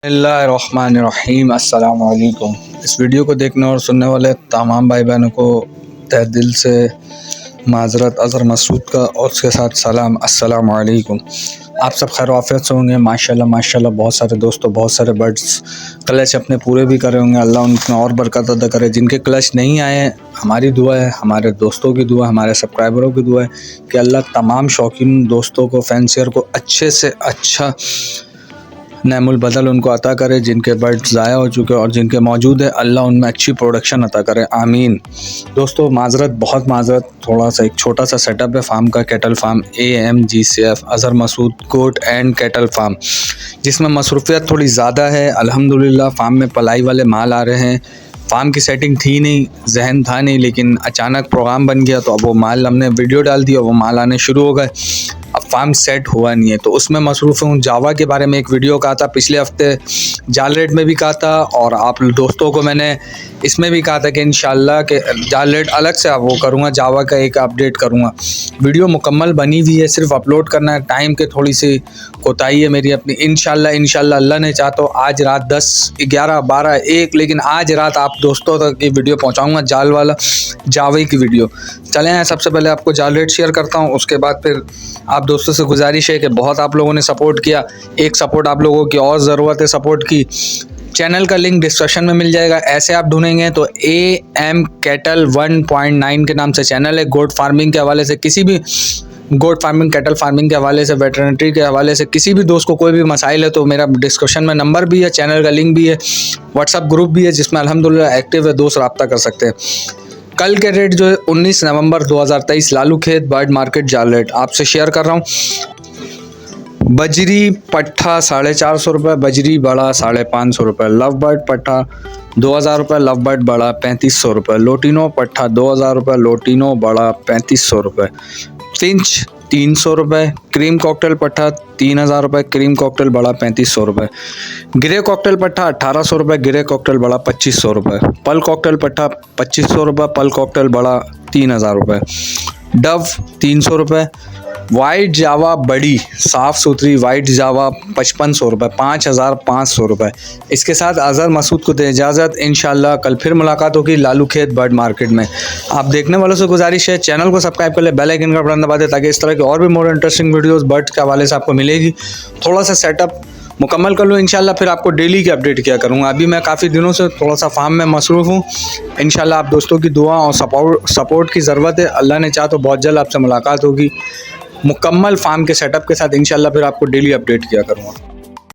बिस्मिल्लाहिर्रहमानिर्रहीम अस्सलाम वालेकुम। इस वीडियो को देखने और सुनने वाले तमाम भाई बहनों को तहे दिल से माज़रत अज़हर मसूद का और उसके साथ सलाम अस्सलाम वालेकुम। आप सब खैर आफियत से होंगे माशाल्लाह माशाल्लाह। बहुत सारे दोस्तों बहुत सारे बर्ड्स क्लच अपने पूरे भी करे होंगे, अल्लाह उनमें और बरकत अदा करे। जिनके क्लच नहीं आए हमारी दुआ है, हमारे दोस्तों की दुआ, हमारे सब्सक्राइबरों की दुआ है कि अल्लाह तमाम शौकीन दोस्तों को फैंसियर को अच्छे से अच्छा नेमुल बदल उनको अता करे। जिनके बर्ड ज़ाया हो चुके और जिनके मौजूद है अल्लाह उनमें अच्छी प्रोडक्शन अता करे, आमीन। दोस्तों माज़रत, बहुत माज़रत, थोड़ा सा एक छोटा सा सेटअप है फार्म का, cattle farm AMGCF Azhar Masood goat and cattle farm, जिसमें मसरूफियत थोड़ी ज़्यादा है। अल्हम्दुलिल्लाह फार्म में पलाई वाले माल आ रहे हैं। फार्म की सेटिंग थी नहीं, जहन था नहीं, लेकिन अचानक प्रोग्राम बन गया तो अब वो माल हमने वीडियो डाल दिया, वो माल आने शुरू हो गए। अब फार्म सेट हुआ नहीं है तो उसमें मसरूफ़ हूँ। जावा के बारे में एक वीडियो कहा था पिछले हफ्ते, जाल रेट में भी कहा था, और आप दोस्तों को मैंने इसमें भी कहा था कि इंशाल्लाह के जाल रेट अलग से वो करूँगा, जावा का एक अपडेट करूँगा। वीडियो मुकम्मल बनी हुई है, सिर्फ अपलोड करना है। टाइम के थोड़ी सी कोताही है मेरी अपनी। इंशाल्लाह अल्लाह ने चाहा तो आज रात 10, 11, 12, 1, लेकिन आज रात आप दोस्तों तक ये वीडियो पहुँचाऊँगा, जाल वाला जावे की वीडियो। चलें सबसे पहले आपको जाल रेट शेयर करता हूँ, उसके बाद फिर आप दोस्तों से गुजारिश है कि बहुत आप लोगों ने सपोर्ट किया, एक सपोर्ट आप लोगों की और ज़रूरत है सपोर्ट की। चैनल का लिंक डिस्क्रिप्शन में मिल जाएगा, ऐसे आप ढूंढेंगे तो AM कैटल 1.9 के नाम से चैनल है। गोट फार्मिंग के हवाले से, किसी भी गोट फार्मिंग, कैटल फार्मिंग के हवाले से, वेटरनरी के हवाले से किसी भी दोस्त को कोई भी मसाइल है तो मेरा डिस्क्रिप्शन में नंबर भी है, चैनल का लिंक भी है, व्हाट्सअप ग्रुप भी है जिसमें अल्हम्दुलिल्लाह एक्टिव है, दोस्त रब्ता कर सकते हैं। कल के रेट जो है 19 नवंबर 2023 लालू खेत बर्ड मार्केट जाल रेट आपसे शेयर कर रहा हूँ। बजरी पट्ठा 450 रुपये, बजरी बड़ा 550 रुपये, लव बर्ड पट्ठा 2000 रुपये, लव बर्ड बड़ा 3500 रुपये, लोटिनो पट्ठा 2000 रुपये, लोटिनो बड़ा 3500 रुपये, फिंच 300 रुपये, क्रीम कॉकटेल पट्ठा 3000 रुपये, क्रीम कॉकटेल बड़ा 3500 रुपये, गिरे कॉकटेल पट्ठा 1800 रुपये, गिरे कॉकटेल बड़ा 2500 रुपये, पल कॉकटेल पट्ठा 2500 रुपये, पल कॉकटेल बड़ा 3000 रुपये, डव 300 रुपये, वाइट जावा बड़ी साफ़ सुथरी वाइट जावा 5500 रुपये, 5500 रुपये। इसके साथ अज़हर मसूद को दे इजाज़त, इंशाल्लाह कल फिर मुलाकात होगी लालू खेत बर्ड मार्केट में। आप देखने वालों से गुजारिश है चैनल को सब्सक्राइब कर ले, बेल आइकन का बटन दबा दे ताकि इस तरह की और भी मोर इंटरेस्टिंग वीडियोज़ बर्ड्स के हवाले से आपको मिलेगी। थोड़ा सा सेटअप मुकम्मल कर लूँ इंशाल्लाह, फिर आपको डेली की अपडेट किया करूँगा। अभी मैं काफ़ी दिनों से थोड़ा सा फार्म में मसरूफ़ हूँ। इंशाल्लाह आप दोस्तों की दुआ और सपोर्ट की ज़रूरत है। अल्लाह ने चाहा तो बहुत जल्द आपसे मुलाकात होगी मुकम्मल फार्म के सेटअप के साथ। इंशाल्लाह फिर आपको डेली अपडेट किया करूँगा।